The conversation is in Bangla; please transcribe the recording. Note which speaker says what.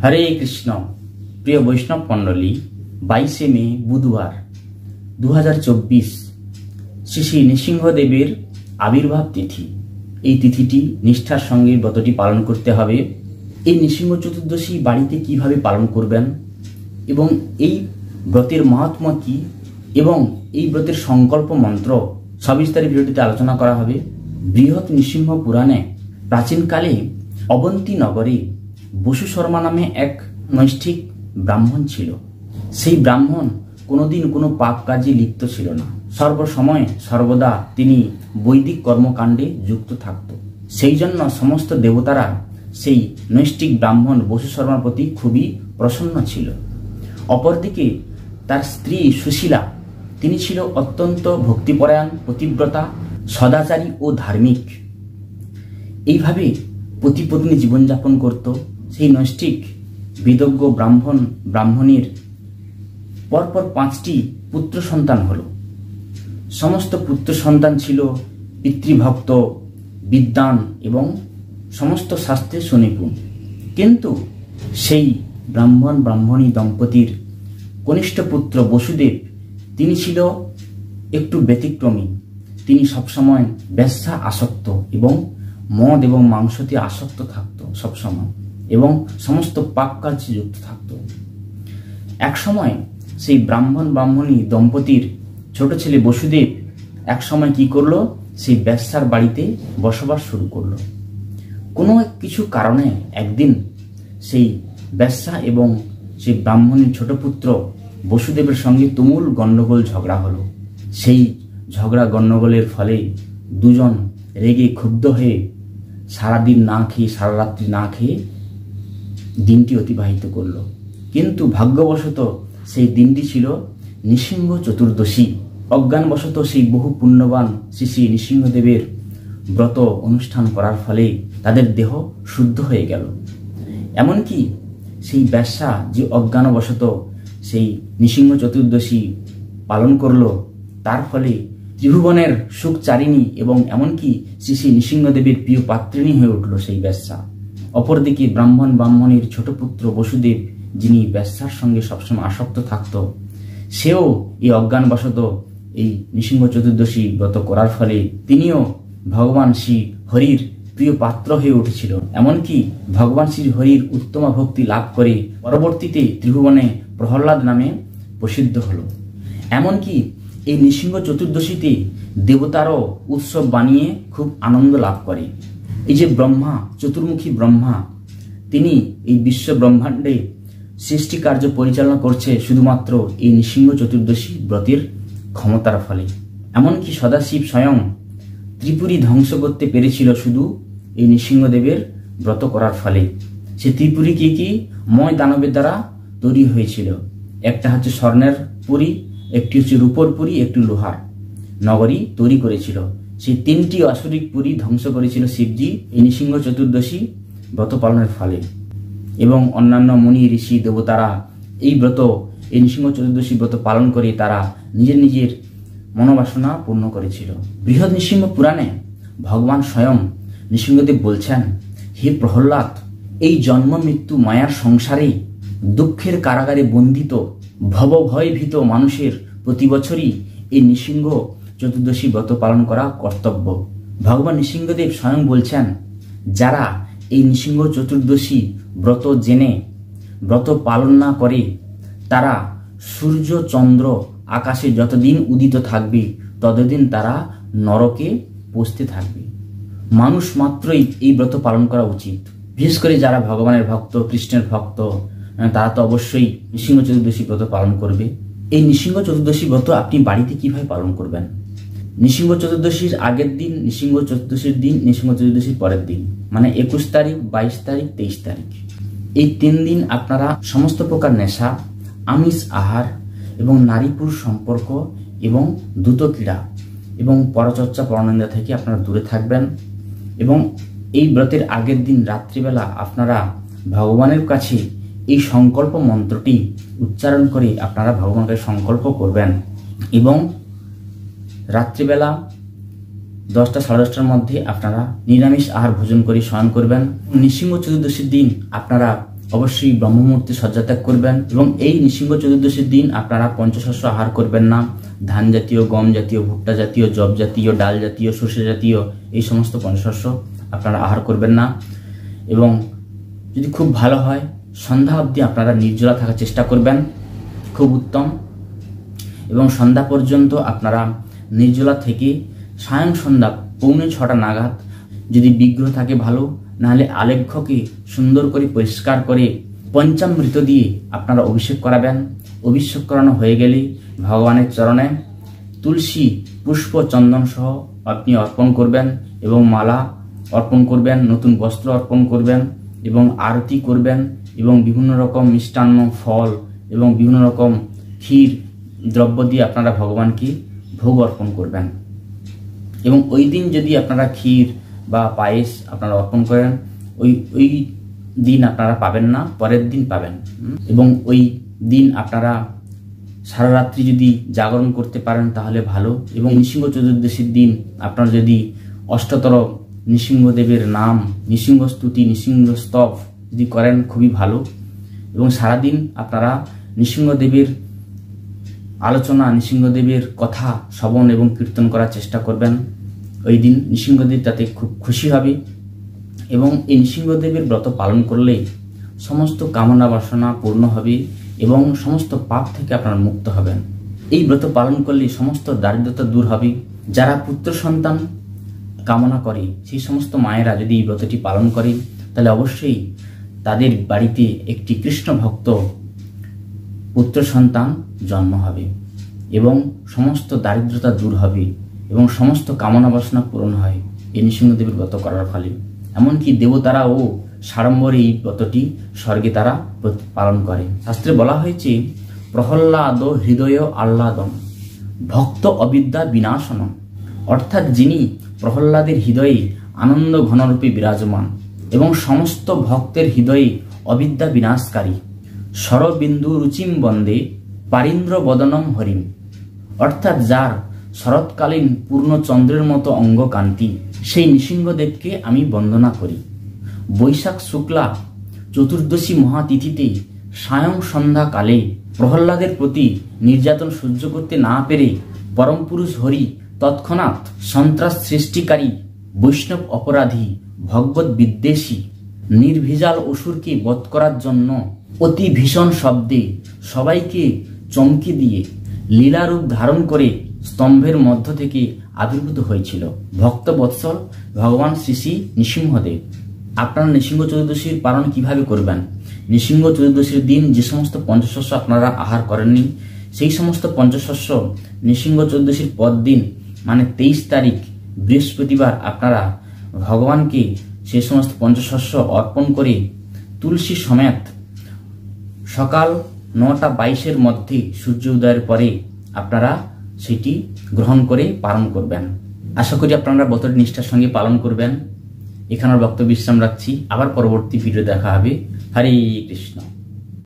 Speaker 1: হরে কৃষ্ণ। প্রিয় বৈষ্ণব মণ্ডলী, 22শে মে বুধবার 2024 শ্রী শ্রী নৃসিংহদেবের আবির্ভাব তিথি। এই তিথিটি নিষ্ঠার সঙ্গে ব্রতটি পালন করতে হবে। এই নৃসিংহ চতুর্দশী বাড়িতে কিভাবে পালন করবেন এবং এই ব্রতের মাহাত্ম্য কি এবং এই ব্রতের সংকল্প মন্ত্র সবিস্তারে ভিডিওটিতে আলোচনা করা হবে। বৃহৎ নৃসিংহ পুরাণে প্রাচীনকালে অবন্তী নগরে বসু শর্মা নামে এক নৈষ্ঠিক ব্রাহ্মণ ছিল। সেই ব্রাহ্মণ কোনোদিন কোনো পাপ কাজে লিপ্ত ছিল না। সর্বসময় সর্বদা তিনি বৈদিক কর্মকাণ্ডে যুক্ত থাকত। সেই জন্য সমস্ত দেবতারা সেই নৈষ্ঠিক ব্রাহ্মণ বসু শর্মার প্রতি খুবই প্রসন্ন ছিল। অপরদিকে তার স্ত্রী সুশীলা, তিনি ছিল অত্যন্ত ভক্তিপরায়ণ, পতিব্রতা, সদাচারী ও ধার্মিক। এইভাবে পতি-পত্নী জীবনযাপন করত। সেই নৈষ্ঠিক বিদজ্ঞ ব্রাহ্মণীর পরপর 5টি পুত্র সন্তান হল। সমস্ত পুত্র সন্তান ছিল পিতৃভক্ত, বিদ্বান এবং সমস্ত শাস্ত্রে সুনিপুণ। কিন্তু সেই ব্রাহ্মণী দম্পতির কনিষ্ঠ পুত্র বসুদেব, তিনি ছিল একটু ব্যতিক্রমী। তিনি সবসময় বেশ্যা আসক্ত এবং মদ এবং মাংসতে আসক্ত থাকত সবসময় এবং সমস্ত পাপ কাজে যুক্ত থাকত। এক সময় সেই ব্রাহ্মণী দম্পতির ছোট ছেলে বসুদেব এক সময় কি করলো, সেই বেশ্যার বাড়িতে বসবাস শুরু করলো। কোনো কিছু কারণে একদিন সেই বেশ্যা এবং সেই ব্রাহ্মণীর ছোট পুত্র বসুদেবের সঙ্গে তুমুল গণ্ডগোল ঝগড়া হলো। সেই ঝগড়া গণ্ডগোলের ফলে দুজন রেগে ক্ষুব্ধ হয়ে সারাদিন না খেয়ে, সারা রাত্রি না খেয়ে দিনটি অতিবাহিত করলো। কিন্তু ভাগ্যবশত সেই দিনটি ছিল নৃসিংহ চতুর্দশী। অজ্ঞানবশত সেই বহু পুণ্যবান শ্রী শ্রী নৃসিংহদেবের ব্রত অনুষ্ঠান করার ফলে তাদের দেহ শুদ্ধ হয়ে গেল। এমনকি সেই বেশ্যা যে অজ্ঞানবশত সেই নৃসিংহ চতুর্দশী পালন করলো, তার ফলে ত্রিভুবনের সুখচারিণী এবং এমনকি শ্রী শ্রী নৃসিংহদেবের প্রিয় পাত্রিণী হয়ে উঠল সেই বেশ্যা। অপরদিকে ব্রাহ্মণীর ছোট পুত্র বসুদেব, যিনি বেশ্যার সঙ্গে সবসময় আসক্ত থাকত, সেও এই অজ্ঞানবশত এই নৃসিংহ চতুর্দশী ব্রত করার ফলে তিনিও ভগবান শ্রী হরির প্রিয় পাত্র হয়ে উঠেছিল। এমনকি ভগবান শ্রী হরির উত্তম ভক্তি লাভ করে পরবর্তীতে ত্রিভুবনে প্রহ্লাদ নামে প্রসিদ্ধ হল। এমনকি এই নৃসিংহ চতুর্দশীতে দেবতারও উৎসব বানিয়ে খুব আনন্দ লাভ করে। এই যে ব্রহ্মা, চতুর্মুখী ব্রহ্মা, তিনি এই বিশ্ব ব্রহ্মাণ্ডে সৃষ্টি কার্য পরিচালনা করছে শুধুমাত্র এই নৃসিংহ চতুর্দশী ব্রতের ক্ষমতার ফলে। এমনকি সদাশিব স্বয়ং ত্রিপুরী ধ্বংস করতে পেরেছিল শুধু এই নৃসিংহদেবের ব্রত করার ফলে। সে ত্রিপুরী কি ময় দানবের দ্বারা তৈরি হয়েছিল। একটা হচ্ছে স্বর্ণের পুরী, একটি হচ্ছে রূপর পুরী, একটি লোহার নগরী তৈরি করেছিল। সেই 3টি আসরিক পুরী ধ্বংস করেছিল শিবজি এই নৃসিংহ চতুর্দশী ব্রত পালনের ফলে। এবং অন্যান্য মুনি, ঋষি, দেবতারা এই নৃসিংহ চতুর্দশী ব্রত পালন করে তারা নিজের মনোবাসনা পূর্ণ করেছিল। বৃহৎ নৃসিংহ পুরাণে ভগবান স্বয়ং নৃসিংহদেব বলছেন, হে প্রহ্লাদ, এই জন্ম মৃত্যু মায়ার সংসারে দুঃখের কারাগারে বন্দিত ভবভয়ভীত মানুষের প্রতি বছরই এই নৃসিংহ চতুর্দশী ব্রত পালন করা কর্তব্য। ভগবান নৃসিংহদেব স্বয়ং বলছেন, যারা এই নৃসিংহ চতুর্দশী ব্রত জেনে ব্রত পালন না করে, তারা সূর্য চন্দ্র আকাশে যতদিন উদিত থাকবে ততদিন তারা নরকে পৌঁছতে থাকবে। মানুষ মাত্রই এই ব্রত পালন করা উচিত। বিশেষ করে যারা ভগবানের ভক্ত, কৃষ্ণের ভক্ত, তারা তো অবশ্যই নৃসিংহ চতুর্দশী ব্রত পালন করবে। এই নৃসিংহ চতুর্দশী ব্রত আপনি বাড়িতে কিভাবে পালন করবেন? নৃসিংহ চতুর্দশীর আগের দিন, নৃসিংহ চতুর্দশীর দিন, নৃসিংহ চতুর্দশীর পরের দিন, মানে 21 তারিখ, 22 তারিখ, 23 তারিখ, এই 3 দিন আপনারা সমস্ত প্রকার নেশা, আমিষ আহার এবং নারী পুরুষ সম্পর্ক এবং দ্রুত ক্রীড়া এবং পরচর্চা পরনিন্দা থেকে আপনারা দূরে থাকবেন। এবং এই ব্রতের আগের দিন রাত্রিবেলা আপনারা ভগবানের কাছে এই সংকল্প মন্ত্রটি উচ্চারণ করে আপনারা ভগবানকে সংকল্প করবেন এবং রাত্রিবেলা 10টা সাড়ে 10টার মধ্যে আপনারা নিরামিষ আহার ভোজন করে শয়ন করবেন। নৃসিংহ চতুর্দশীর দিন আপনারা অবশ্যই ব্রহ্মমূর্তি শয্যাত্যাগ করবেন। এবং এই নৃসিংহ চতুর্দশীর দিন আপনারা পঞ্চশস্য আহার করবেন না। ধান জাতীয়, গম জাতীয়, ভুট্টা জাতীয়, জব জাতীয়, ডাল জাতীয়, সর্ষে জাতীয় এই সমস্ত পঞ্চশস্য আপনারা আহার করবেন না। এবং যদি খুব ভালো হয় সন্ধ্যা অবধি আপনারা নির্জলা থাকার চেষ্টা করবেন, খুব উত্তম। এবং সন্ধ্যা পর্যন্ত আপনারা নির্জলা থেকে সায়ং সন্ধ্যা 5:45 নাগাদ যদি বিগ্রহ থাকে ভালো, নাহলে আলেখ্যকে সুন্দর করে পরিষ্কার করে পঞ্চামৃত দিয়ে আপনারা অভিষেক করাবেন। অভিষেক করানো হয়ে গেলে ভগবানের চরণে তুলসী, পুষ্প, চন্দন সহ আপনি অর্পণ করবেন এবং মালা অর্পণ করবেন, নতুন বস্ত্র অর্পণ করবেন এবং আরতি করবেন এবং বিভিন্ন রকম মিষ্টান্ন, ফল এবং বিভিন্ন রকম ক্ষীর দ্রব্য দিয়ে আপনারা ভগবানকে ভোগ অর্পণ করবেন। এবং ওই দিন যদি আপনারা ক্ষীর বা পায়েস আপনারা অর্পণ করেন, ওই দিন আপনারা পাবেন না, পরের দিন পাবেন। এবং ওই দিন আপনারা সারা রাত্রি যদি জাগরণ করতে পারেন তাহলে ভালো। এবং নৃসিংহ চতুর্দশীর দিন আপনারা যদি অষ্টতর নৃসিংহদেবের নাম, নৃসিংহ স্তুতি, নৃসিংহ স্তব যদি করেন খুবই ভালো। এবং সারাদিন আপনারা নৃসিংহদেবের আলোচনা, নৃসিংহদেবের কথা শ্রবণ এবং কীর্তন করার চেষ্টা করবেন। ওই দিন নৃসিংহদেব তাতে খুব খুশি হবে। এবং এই নৃসিংহদেবের ব্রত পালন করলে সমস্ত কামনা বাসনা পূর্ণ হবে এবং সমস্ত পাপ থেকে আপনারা মুক্ত হবেন। এই ব্রত পালন করলে সমস্ত দারিদ্রতা দূর হবে। যারা পুত্র সন্তান কামনা করে সেই সমস্ত মায়েরা যদি এই ব্রতটি পালন করে তাহলে অবশ্যই তাদের বাড়িতে একটি কৃষ্ণ ভক্ত পুত্র সন্তান জন্ম হবে এবং সমস্ত দারিদ্রতা দূর হবে এবং সমস্ত কামনা বাসনা পূরণ হয় এই নৃসিংহদেবের ব্রত করার ফলে। এমনকি দেবতারা ও সাড়ম্বরে এই ব্রতটি স্বর্গে তারা পালন করে। শাস্ত্রে বলা হয়েছে, প্রহ্লাদ হৃদয় আহ্লাদম ভক্ত অবিদ্যা বিনাশনম, অর্থাৎ যিনি প্রহ্লাদের হৃদয়ে আনন্দ ঘনরূপে বিরাজমান এবং সমস্ত ভক্তের হৃদয়ে অবিদ্যা বিনাশকারী, শরবিন্দু রুচিম বন্দে পারিন্দ্র বদনম হরিম, অর্থাৎ যার শরৎকালীন পূর্ণ চন্দ্রের মতো অঙ্গ কান্তি, সেই নৃসিংহদেবকে আমি বন্দনা করি। বৈশাখ শুক্লা চতুর্দশী মহাতিথিতে সায়ং সন্ধ্যাকালে প্রহ্লাদের প্রতি নির্যাতন সহ্য করতে না পেরে পরম পুরুষ হরি তৎক্ষণাৎ সন্ত্রাস সৃষ্টিকারী বৈষ্ণব অপরাধী ভগবত বিদ্বেষী নির্ভিজাল অসুরকে বধ করার জন্য অতি ভীষণ শব্দে সবাইকে চমকে দিয়ে লীলারূপ ধারণ করে স্তম্ভের মধ্য থেকে আবির্ভূত হয়েছিল ভক্ত বৎসল ভগবান শ্রী নৃসিংহদেব। আপনারা নৃসিংহ চতুর্দশীর পালন কিভাবে করবেন? নৃসিংহ চতুর্দশীর দিন যে সমস্ত পঞ্চশস্য আপনারা আহার করেননি সেই সমস্ত পঞ্চশস্য নৃসিংহ চতুর্দশীর পর দিন মানে 23 তারিখ বৃহস্পতিবার আপনারা ভগবানকে সেই সমস্ত পঞ্চশস্য অর্পণ করে তুলসী সমেত সকাল 9:22 মধ্যে সূর্য উদয়ের পরে আপনারা সেটি গ্রহণ করে পালন করবেন। আশা করি আপনারা ব্রতটি নিষ্ঠার সঙ্গে পালন করবেন। এখানে বক্তব্য বিশ্রাম রাখছি, আবার পরবর্তী ভিডিও দেখা হবে। হরে কৃষ্ণ।